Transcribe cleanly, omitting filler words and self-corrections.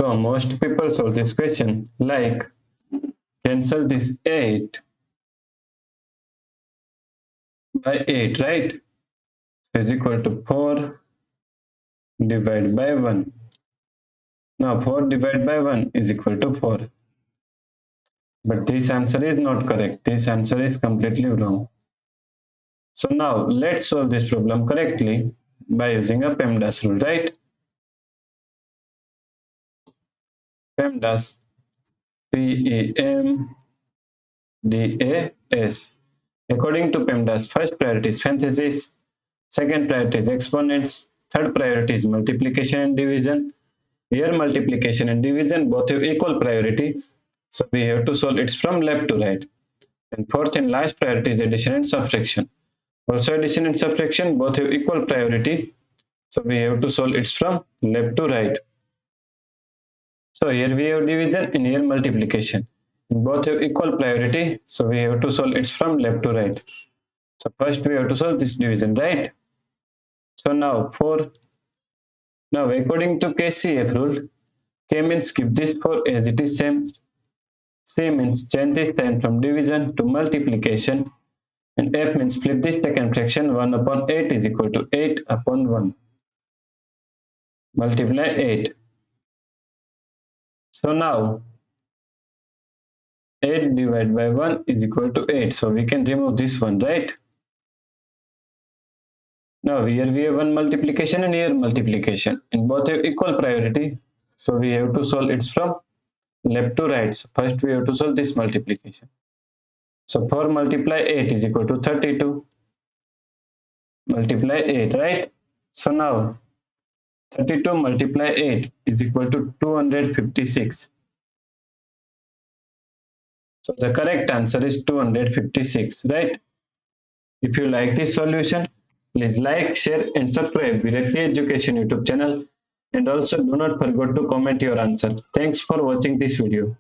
So most people solve this question like cancel this 8 by 8, right? So is equal to 4 divided by 1. Now 4 divided by 1 is equal to 4. But this answer is not correct. This answer is completely wrong. So now let's solve this problem correctly by using a PEMDAS rule, right? PEMDAS, PEMDAS. According to PEMDAS, first priority is parentheses, second priority is exponents, third priority is multiplication and division. Here multiplication and division both have equal priority, so we have to solve it from left to right. And fourth and last priority is addition and subtraction. Also addition and subtraction both have equal priority, so we have to solve it from left to right. So here we have division and here multiplication. Both have equal priority, so we have to solve it from left to right. So first we have to solve this division, right? So now 4. Now according to KCF rule, K means keep this 4 as it is same. C means change this sign from division to multiplication. And F means flip this second fraction. 1 upon 8 is equal to 8 upon 1. Multiply 8. So now 8 divided by 1 is equal to 8. So we can remove this one, right? Now here we have one multiplication and here multiplication. And both have equal priority. So we have to solve it from left to right. So first we have to solve this multiplication. So 4 multiply 8 is equal to 32. Multiply 8, right? So now 32 multiply 8 is equal to 256. So the correct answer is 256, right? If you like this solution, please like, share and subscribe Virakti Education YouTube channel. And also do not forget to comment your answer. Thanks for watching this video.